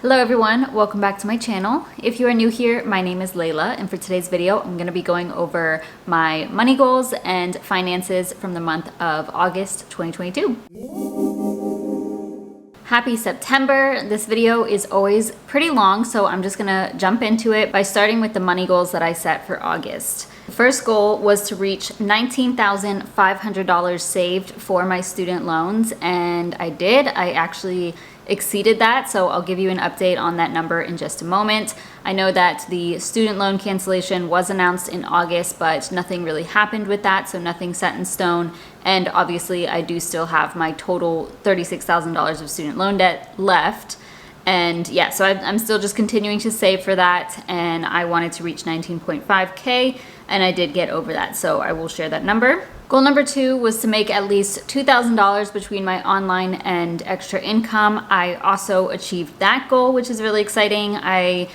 Hello everyone, welcome back to my channel. If you are new here, my name is Layla, and for today's video, I'm going to be going over my money goals and finances from the month of August 2022. Happy September. This video is always pretty long, so I'm just gonna jump into it by starting with the money goals that I set for August. The first goal was to reach $19,500 saved for my student loans, and I did. I actually exceeded that, so I'll give you an update on that number in just a moment. I know that the student loan cancellation was announced in August, but nothing really happened with that, so nothing set in stone. And obviously I do still have my total $36,000 of student loan debt left. And yeah, so I'm still just continuing to save for that, and I wanted to reach 19.5K, and I did get over that, so I will share that number. Goal number 2 was to make at least $2,000 between my online and extra income. I also achieved that goal, which is really exciting. At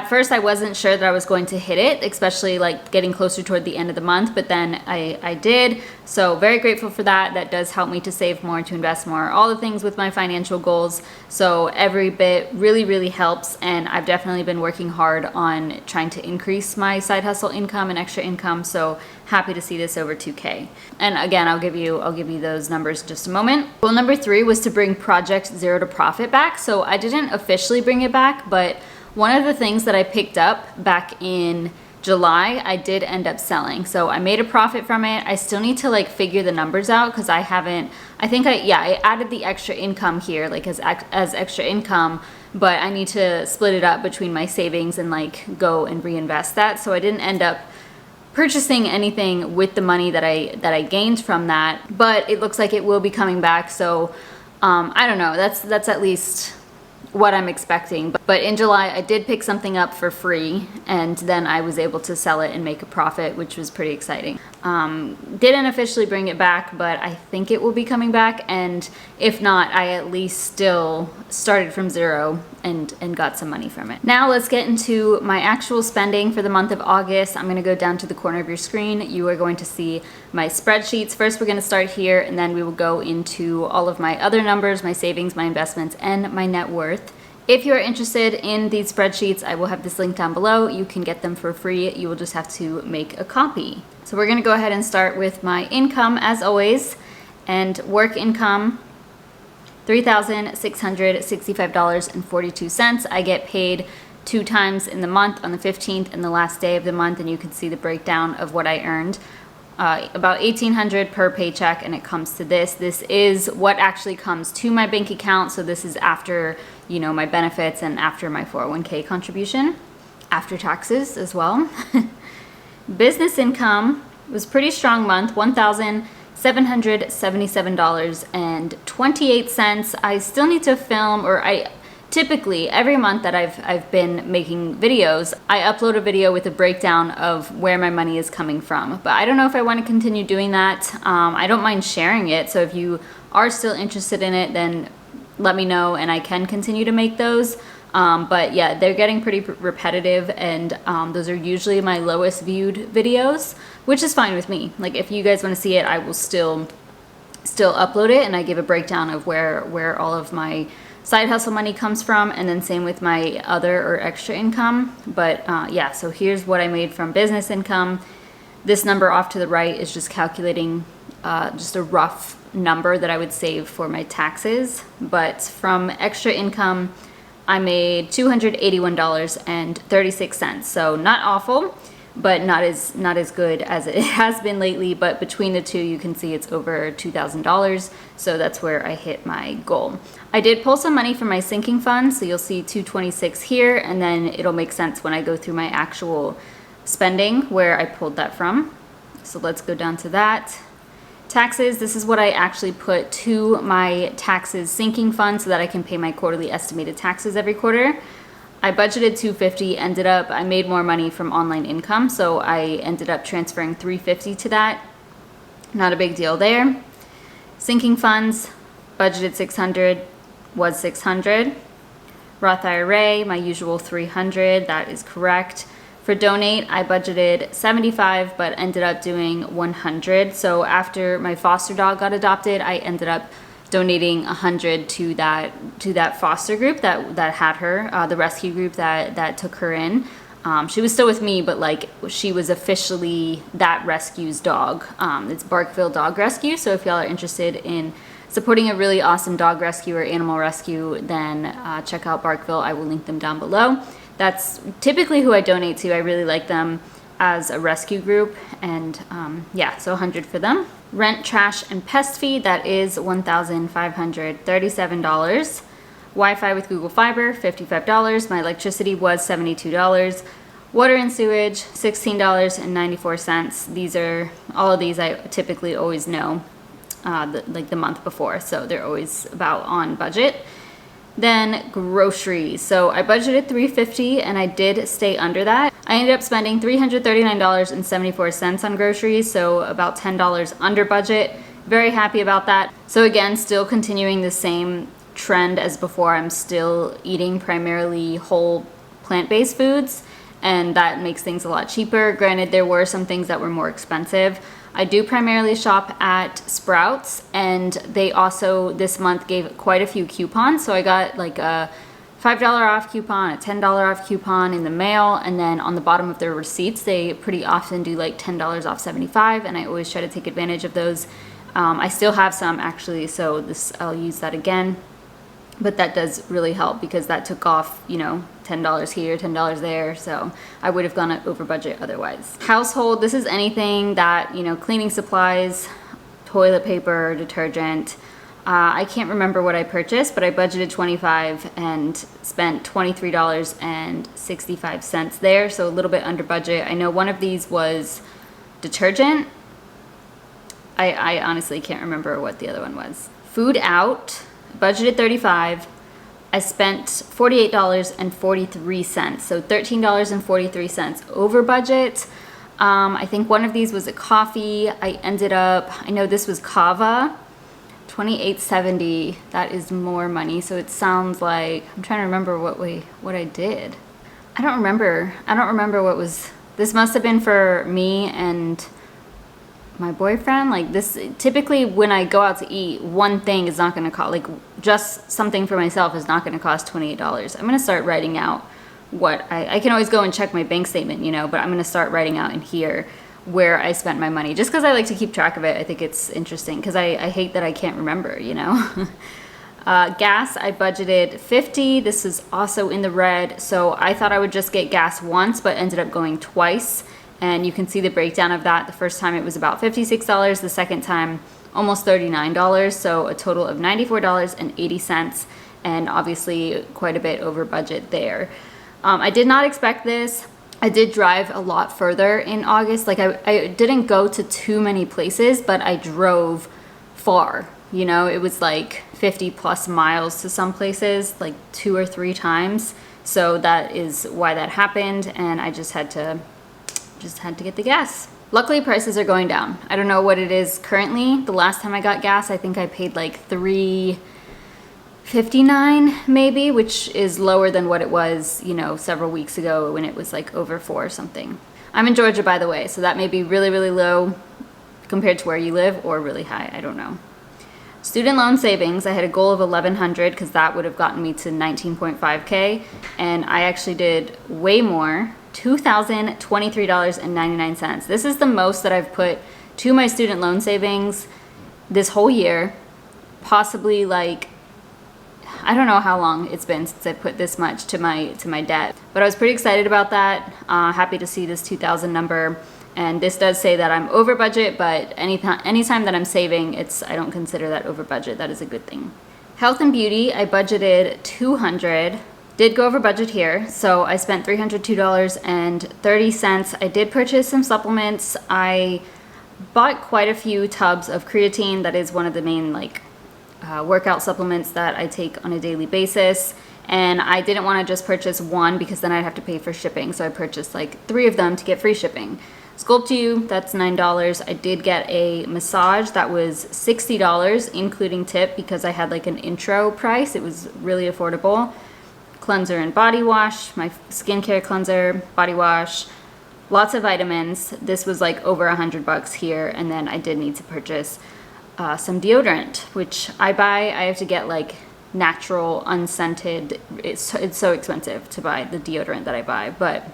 first I wasn't sure that I was going to hit it, especially like getting closer toward the end of the month, but then I did. So very grateful for that. That does help me to save more, to invest more, all the things with my financial goals. So every bit really helps, and I've definitely been working hard on trying to increase my side hustle income and extra income. So happy to see this over 2K. And again, I'll give you those numbers in just a moment. Goal number 3 was to bring Project Zero to Profit back. So I didn't officially bring it back, but one of the things that I picked up back in July, I did end up selling. So I made a profit from it. I still need to like figure the numbers out because I added the extra income here, like as extra income, but I need to split it up between my savings and like go and reinvest that. So I didn't end up purchasing anything with the money that I gained from that, but it looks like it will be coming back. So I don't know, that's at least what I'm expecting. But in July I did pick something up for free, and then I was able to sell it and make a profit, which was pretty exciting. Didn't officially bring it back, but I think it will be coming back, and if not, I at least still started from zero and got some money from it. Now let's get into my actual spending for the month of August. I'm gonna go down to the corner of your screen. You are going to see my spreadsheets. First we're gonna start here, and then we will go into all of my other numbers, my savings, my investments, and my net worth. If you are interested in these spreadsheets, I will have this link down below. You can get them for free. You will just have to make a copy. So we're gonna go ahead and start with my income as always. And work income, $3,665.42. I get paid 2 times in the month, on the 15th and the last day of the month, and you can see the breakdown of what I earned. About $1,800 per paycheck, and it comes to this. This is what actually comes to my bank account, so this is after, you know, my benefits and after my 401k contribution, after taxes as well. Business income was pretty strong month, $1,777.28. I still need to film, typically, every month that I've been making videos, I upload a video with a breakdown of where my money is coming from. But I don't know if I want to continue doing that. I don't mind sharing it, so if you are still interested in it, then let me know and I can continue to make those. But yeah, they're getting pretty repetitive, and those are usually my lowest viewed videos, which is fine with me. Like if you guys want to see it, I will still upload it, and I give a breakdown of where all of my side hustle money comes from, and then same with my other or extra income. But yeah, so here's what I made from business income. This number off to the right is just calculating just a rough number that I would save for my taxes. But from extra income, I made $281.36. So not awful, but not as good as it has been lately. But between the two, you can see it's over $2,000. So that's where I hit my goal. I did pull some money from my sinking fund, so you'll see $226 here, and then it'll make sense when I go through my actual spending where I pulled that from. So let's go down to that. Taxes, this is what I actually put to my taxes sinking fund so that I can pay my quarterly estimated taxes every quarter. I budgeted $250, I made more money from online income, so I ended up transferring $350 to that. Not a big deal there. Sinking funds, budgeted $600, was $600. Roth IRA, my usual $300, that is correct. For donate, I budgeted $75, but ended up doing $100. So after my foster dog got adopted, I ended up donating 100 to that foster group that had her, the rescue group that took her in. She was still with me, but like she was officially that rescue's dog. It's Barkville Dog Rescue. So if y'all are interested in supporting a really awesome dog rescue or animal rescue, then check out Barkville. I will link them down below. That's typically who I donate to. I really like them as a rescue group, and yeah, so 100 for them. Rent, trash, and pest fee, that is $1,537. Wi-Fi with Google Fiber, $55. My electricity was $72. Water and sewage, $16.94. These are, all of these I typically always know like the month before, so they're always about on budget. Then groceries. So I budgeted $350 and I did stay under that. I ended up spending $339.74 on groceries, so about $10 under budget. Very happy about that. So again, still continuing the same trend as before. I'm still eating primarily whole plant-based foods, and that makes things a lot cheaper. Granted, there were some things that were more expensive. I do primarily shop at Sprouts, and they also this month gave quite a few coupons. So I got like a $5 off coupon, a $10 off coupon in the mail, and then on the bottom of their receipts, they pretty often do like $10 off 75, and I always try to take advantage of those. I still have some actually, so I'll use that again. But that does really help because that took off, you know, $10 here, $10 there. So I would have gone over budget otherwise. Household, this is anything that, you know, cleaning supplies, toilet paper, detergent. I can't remember what I purchased, but I budgeted $25 and spent $23.65 there. So a little bit under budget. I know one of these was detergent. I honestly can't remember what the other one was. Food out. Budgeted $35. I spent $48.43, so $13.43 over budget. I think one of these was a coffee. I know this was Kava, $28.70. That is more money, so it sounds like, I'm trying to remember what I did. I don't remember what was, this must have been for me and my boyfriend. Like this, typically when I go out to eat, one thing is not going to cost, like just something for myself is not going to cost $28. I'm going to start writing out what I can always go and check my bank statement, you know, but I'm going to start writing out in here where I spent my money, just because I like to keep track of it. I think it's interesting because I hate that I can't remember, you know. Gas, I budgeted $50. This is also in the red, so I thought I would just get gas once, but ended up going twice. And you can see the breakdown of that. The first time it was about $56. The second time, almost $39. So a total of $94.80. And obviously quite a bit over budget there. I did not expect this. I did drive a lot further in August. Like I didn't go to too many places, but I drove far. You know, it was like 50 plus miles to some places, like 2 or 3 times. So that is why that happened. And I just had to get the gas. Luckily, prices are going down. I don't know what it is currently. The last time I got gas, I think I paid like $3.59 maybe, which is lower than what it was, you know, several weeks ago when it was like over $4 or something. I'm in Georgia, by the way, so that may be really, really low compared to where you live, or really high, I don't know. Student loan savings, I had a goal of $1,100 because that would have gotten me to 19.5K, and I actually did way more. $2,023.99. This is the most that I've put to my student loan savings this whole year. Possibly like, I don't know how long it's been since I put this much to my debt. But I was pretty excited about that. Happy to see this 2,000 number. And this does say that I'm over budget, but anytime that I'm saving, I don't consider that over budget. That is a good thing. Health and beauty, I budgeted $200. Did go over budget here, so I spent $302.30. I did purchase some supplements. I bought quite a few tubs of creatine. That is one of the main workout supplements that I take on a daily basis. And I didn't want to just purchase one because then I'd have to pay for shipping. So I purchased like 3 of them to get free shipping. Sculpt-U, that's $9. I did get a massage that was $60, including tip, because I had like an intro price. It was really affordable. Cleanser and body wash, my skincare cleanser, body wash, lots of vitamins. This was like over $100 here, and then I did need to purchase some deodorant, which I buy. I have to get like natural, unscented. It's so expensive to buy the deodorant that I buy, but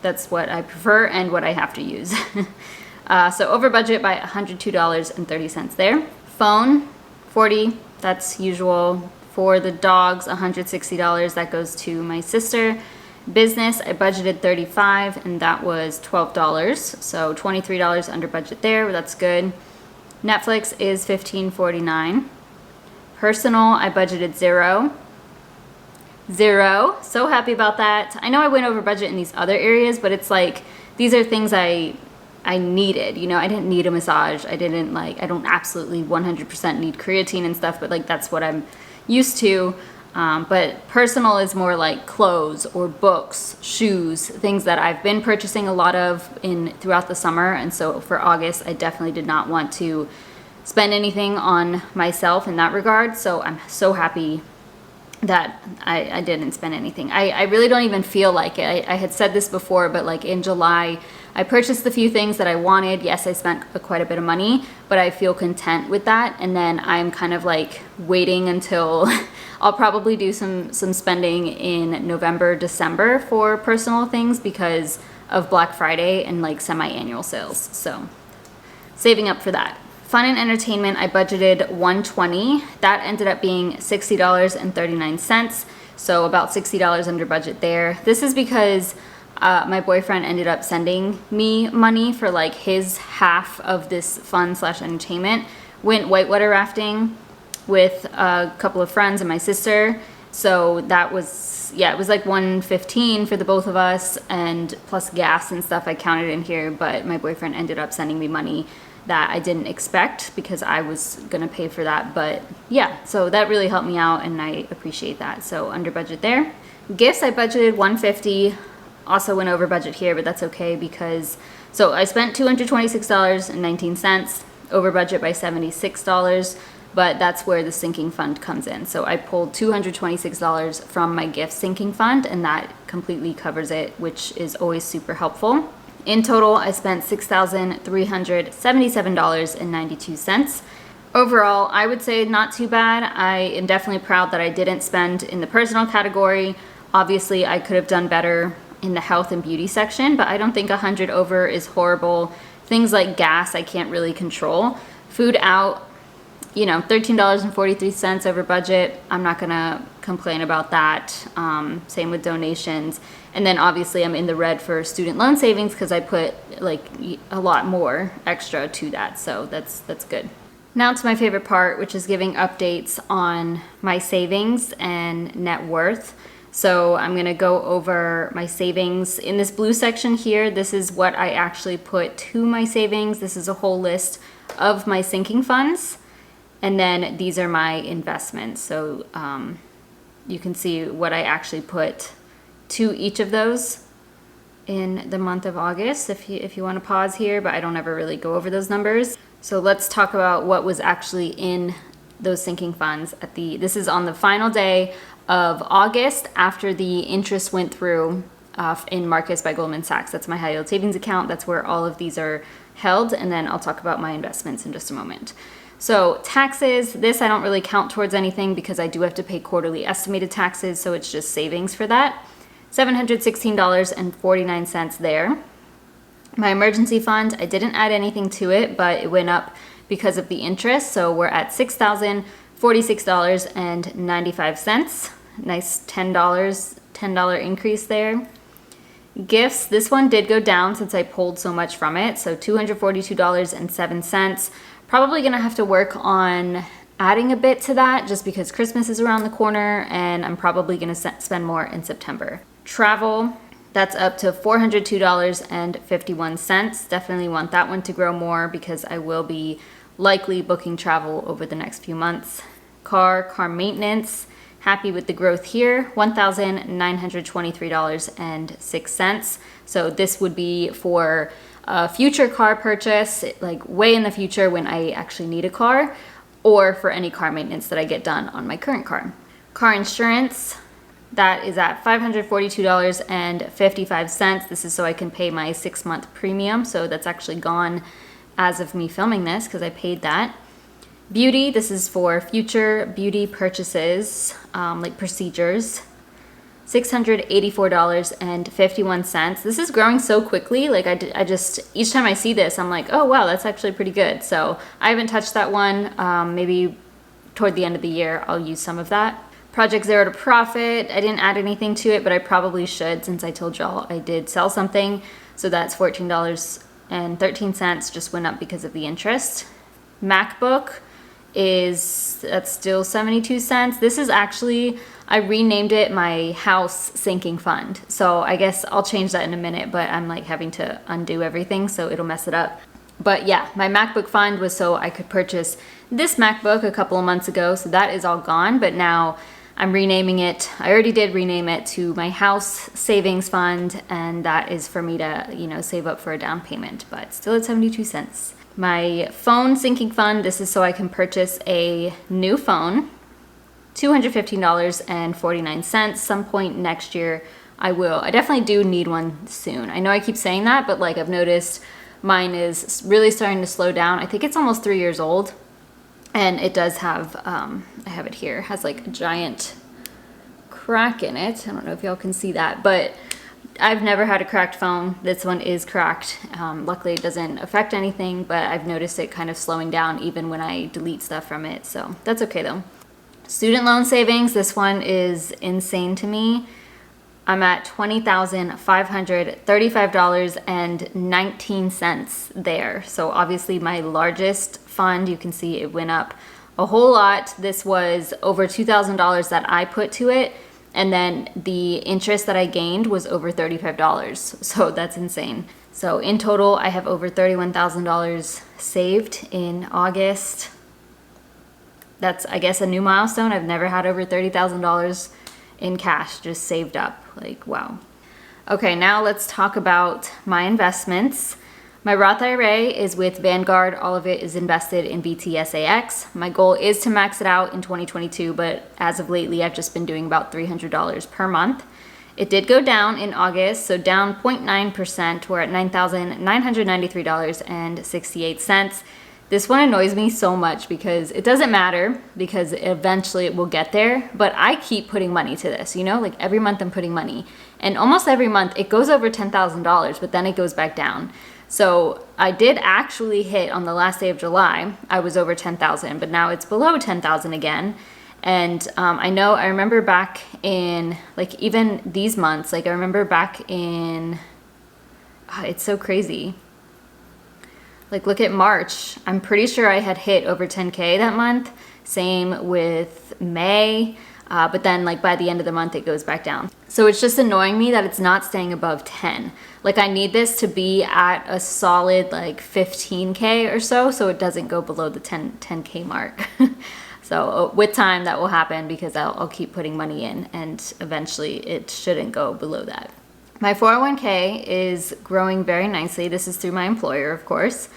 that's what I prefer and what I have to use. So over budget by $102.30 there. Phone, $40, that's usual. For the dogs, $160, that goes to my sister. Business, I budgeted $35 and that was $12, so $23 under budget there, that's good. Netflix is $15.49. Personal, I budgeted $0. So happy about that. I know I went over budget in these other areas, but it's like, these are things I needed, you know. I didn't need a massage. I don't absolutely 100% need creatine and stuff, but like that's what I'm used to. But personal is more like clothes or books, shoes, things that I've been purchasing a lot of throughout the summer. And so for August, I definitely did not want to spend anything on myself in that regard. So I'm so happy that I didn't spend anything. I really don't even feel like it. I had said this before, but like in July, I purchased the few things that I wanted. Yes, I spent quite a bit of money, but I feel content with that. And then I'm kind of like waiting until I'll probably do some spending in November, December for personal things because of Black Friday and like semi-annual sales. So saving up for that. Fun and entertainment, I budgeted $120. That ended up being $60.39. So about $60 under budget there. This is because my boyfriend ended up sending me money for like his half of this fun/entertainment. Went whitewater rafting with a couple of friends and my sister. So that was, it was like $115 for the both of us, and plus gas and stuff I counted in here, but my boyfriend ended up sending me money that I didn't expect because I was gonna pay for that. But yeah, so that really helped me out and I appreciate that. So under budget there. Gifts, I budgeted $150. Also went over budget here, but that's okay because, so I spent $226.19, over budget by $76, but that's where the sinking fund comes in. So I pulled $226 from my gift sinking fund and that completely covers it, which is always super helpful. In total, I spent $6,377.92. Overall, I would say not too bad. I am definitely proud that I didn't spend in the personal category. Obviously, I could have done better in the health and beauty section, but I don't think 100 over is horrible. Things like gas, I can't really control. Food out, you know, $13.43 over budget. I'm not gonna complain about that. Same with donations. And then obviously I'm in the red for student loan savings because I put like a lot more extra to that. So that's good. Now to my favorite part, which is giving updates on my savings and net worth. So I'm gonna go over my savings in this blue section here. This is what I actually put to my savings. This is a whole list of my sinking funds. And then these are my investments. So you can see what I actually put to each of those in the month of August if you want to pause here, but I don't ever really go over those numbers. So let's talk about what was actually in those sinking funds this is on the final day of August after the interest went through in Marcus by Goldman Sachs. That's my high yield savings account. That's where all of these are held. And then I'll talk about my investments in just a moment. So taxes, this I don't really count towards anything because I do have to pay quarterly estimated taxes. So it's just savings for that. $716.49 there. My emergency fund, I didn't add anything to it, but it went up because of the interest. So we're at $6,046.95. Nice $10 increase there. Gifts, this one did go down since I pulled so much from it. So $242.07. Probably gonna have to work on adding a bit to that just because Christmas is around the corner and I'm probably gonna spend more in September. Travel, that's up to $402.51. Definitely want that one to grow more because I will be likely booking travel over the next few months. Car maintenance, happy with the growth here, $1,923.06. So this would be for a future car purchase, like way in the future when I actually need a car, or for any car maintenance that I get done on my current car. Car insurance, that is at $542.55. This is so I can pay my 6-month premium. So that's actually gone as of me filming this because I paid that. Beauty, this is for future beauty purchases, like procedures. $684.51. This is growing so quickly. Like I just, each time I see this, I'm like, oh wow, that's actually pretty good. So I haven't touched that one. Maybe toward the end of the year, I'll use some of that. Project Zero to Profit, I didn't add anything to it, but I probably should since I told y'all I did sell something. So that's $14.13, just went up because of the interest. MacBook that's still 72 cents. This is actually, I renamed it my house sinking fund. So I guess I'll change that in a minute, but I'm like having to undo everything, so it'll mess it up. But yeah, my MacBook fund was so I could purchase this MacBook a couple of months ago. So that is all gone, but now I'm renaming it. I already did rename it to my house savings fund, and that is for me to, you know, save up for a down payment, but still at 72 cents. My phone sinking fund, this is so I can purchase a new phone, $215.49. Some point next year I will. I definitely do need one soon. I know I keep saying that, but like I've noticed mine is really starting to slow down. I think it's almost 3 years old, and it does have, I have it here, it has like a giant crack in it. I don't know if y'all can see that, but I've never had a cracked phone. This one is cracked. Luckily it doesn't affect anything, but I've noticed it kind of slowing down even when I delete stuff from it. So that's okay though. Student loan savings, this one is insane to me. I'm at $20,535.19 there. So obviously my largest fund, you can see it went up a whole lot. This was over $2,000 that I put to it. And then the interest that I gained was over $35. So that's insane. So in total, I have over $31,000 saved in August. That's, I guess, a new milestone. I've never had over $30,000 in cash just saved up. Like, wow. Okay, now let's talk about my investments. My Roth IRA is with Vanguard. All of it is invested in VTSAX. My goal is to max it out in 2022, but as of lately, I've just been doing about $300 per month. It did go down in August, so down 0.9%. We're at $9,993.68. This one annoys me so much because it doesn't matter, because eventually it will get there, but I keep putting money to this, you know, like every month I'm putting money, and almost every month it goes over $10,000, but then it goes back down. So I did actually hit on the last day of July, I was over 10,000, but now it's below 10,000 again. And I remember back in, like, even these months, like I remember back in, it's so crazy. Like, look at March. I'm pretty sure I had hit over 10K that month. Same with May. But then like by the end of the month, it goes back down. So it's just annoying me that it's not staying above 10. Like I need this to be at a solid like 15K or so it doesn't go below the 10K mark. So with time that will happen, because I'll keep putting money in and eventually it shouldn't go below that. My 401k is growing very nicely. This is through my employer, of course.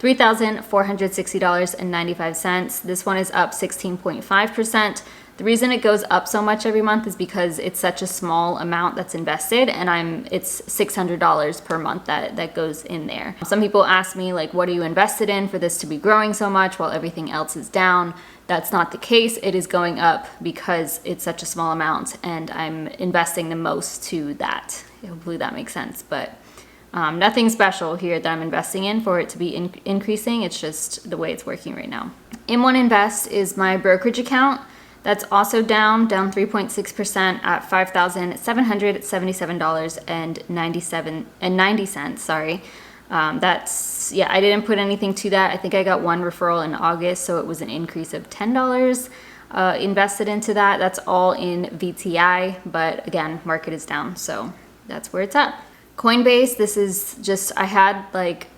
$3,460.95. This one is up 16.5%. The reason it goes up so much every month is because it's such a small amount that's invested, and it's $600 per month that goes in there. Some people ask me, like, what are you invested in for this to be growing so much while everything else is down? That's not the case. It is going up because it's such a small amount and I'm investing the most to that. Hopefully that makes sense, but nothing special here that I'm investing in for it to be increasing. It's just the way it's working right now. M1 Invest is my brokerage account. That's also down 3.6% at $5,777.90. Sorry. That's, yeah, I didn't put anything to that. I think I got one referral in August, so it was an increase of $10 invested into that. That's all in VTI, but again, market is down, so that's where it's at. Coinbase, this is just, I had like,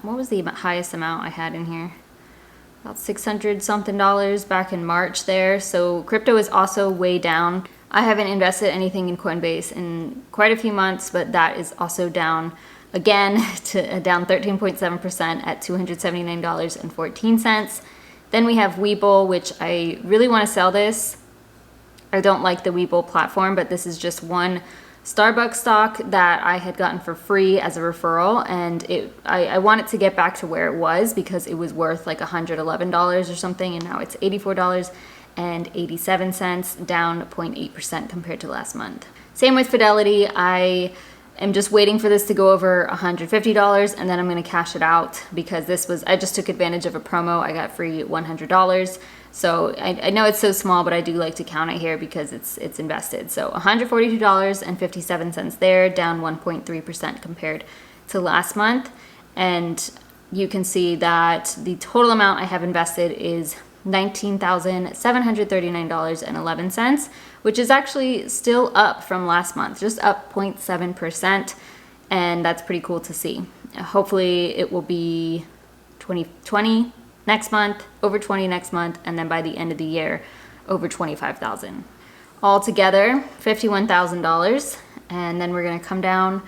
what was the highest amount I had in here? About $600 something back in March there. So crypto is also way down. I haven't invested anything in Coinbase in quite a few months, but that is also down again to down 13.7% at $279.14. Then we have Webull, which I really want to sell this. I don't like the Webull platform, but this is just one Starbucks stock that I had gotten for free as a referral, and I wanted to get back to where it was because it was worth like $111 or something, and now it's $84.87, down 0.8% compared to last month. Same with Fidelity. I am just waiting for this to go over $150, and then I'm going to cash it out because I just took advantage of a promo. I got free $100. So I know it's so small, but I do like to count it here because it's invested. So $142.57 there, down 1.3% compared to last month. And you can see that the total amount I have invested is $19,739.11, which is actually still up from last month, just up 0.7%. And that's pretty cool to see. Hopefully it will be 20 next month, over 20 next month, and then by the end of the year, over 25,000. Altogether, $51,000. And then we're gonna come down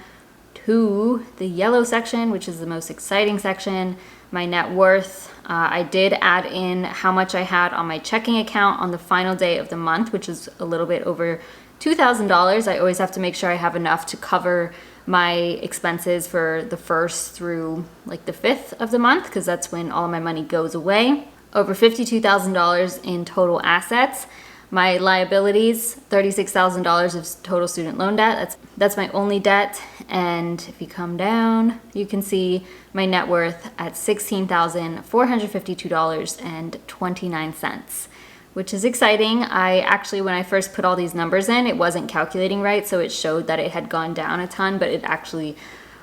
to the yellow section, which is the most exciting section, my net worth. I did add in how much I had on my checking account on the final day of the month, which is a little bit over $2,000. I always have to make sure I have enough to cover my expenses for the 1st through like the 5th of the month, because that's when all of my money goes away. Over $52,000 in total assets. My liabilities, $36,000 of total student loan debt. That's my only debt. And if you come down, you can see my net worth at $16,452.29, which is exciting. When I first put all these numbers in, it wasn't calculating right, so it showed that it had gone down a ton, but it actually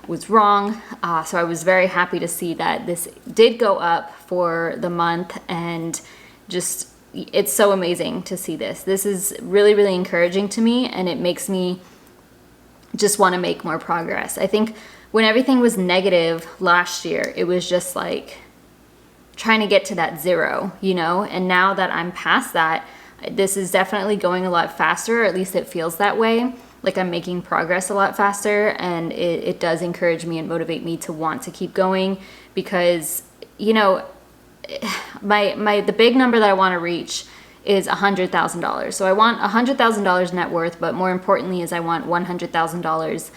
was wrong. So I was very happy to see that this did go up for the month, and just, it's so amazing to see this. This is really, really encouraging to me, and it makes me just want to make more progress. I think when everything was negative last year, it was just like trying to get to that zero, and now that I'm past that, this is definitely going a lot faster, or at least it feels that way. Like I'm making progress a lot faster, and it does encourage me and motivate me to want to keep going, because the big number that I want to reach is $100,000. So I want $100,000 net worth, but more importantly is I want $100,000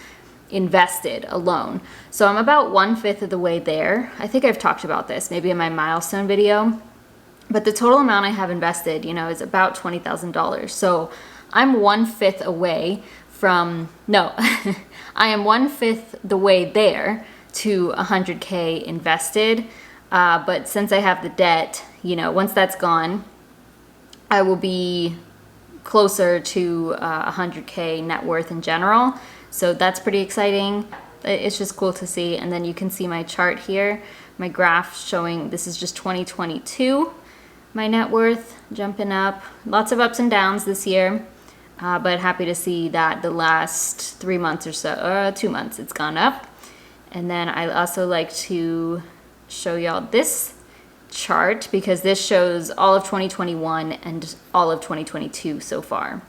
invested alone. So I'm about 1/5 of the way there. I think I've talked about this maybe in my milestone video, but the total amount I have invested, is about $20,000. So I'm 1/5 away from, no, I am 1/5 the way there to 100K invested. But since I have the debt, once that's gone, I will be closer to 100K net worth in general. So that's pretty exciting. It's just cool to see. And then you can see my chart here, my graph showing this is just 2022, my net worth jumping up. Lots of ups and downs this year, but happy to see that the last 3 months or so, 2 months, it's gone up. And then I also like to show y'all this chart because this shows all of 2021 and all of 2022 so far.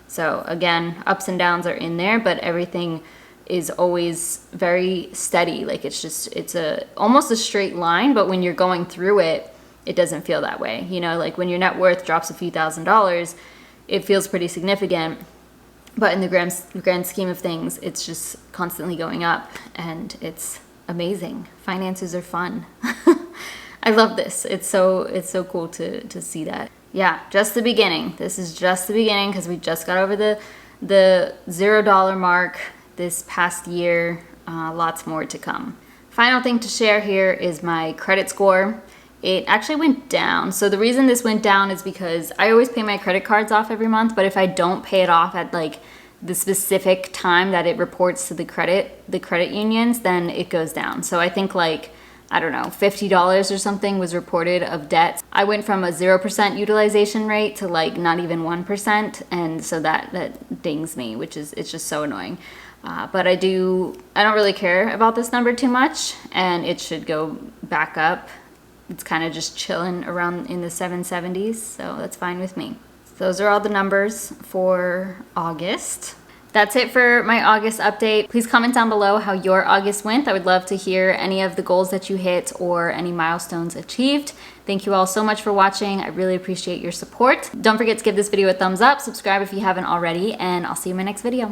So again, ups and downs are in there, but everything is always very steady. Like it's almost a straight line, but when you're going through it, it doesn't feel that way. Like when your net worth drops a few $1,000s, it feels pretty significant. But in the grand scheme of things, it's just constantly going up, and it's amazing. Finances are fun. I love this. It's so cool to see that. Yeah, just the beginning. This is just the beginning because we just got over the $0 mark this past year. Lots more to come. Final thing to share here is my credit score. It actually went down. So the reason this went down is because I always pay my credit cards off every month, but if I don't pay it off at like the specific time that it reports to the credit unions, then it goes down. So I think like, I don't know, $50 or something was reported of debt. I went from a 0% utilization rate to like not even 1%. And so that dings me, it's just so annoying. But I don't really care about this number too much, and it should go back up. It's kind of just chilling around in the 770s, so that's fine with me. So those are all the numbers for August. That's it for my August update. Please comment down below how your August went. I would love to hear any of the goals that you hit or any milestones achieved. Thank you all so much for watching. I really appreciate your support. Don't forget to give this video a thumbs up, subscribe if you haven't already, and I'll see you in my next video.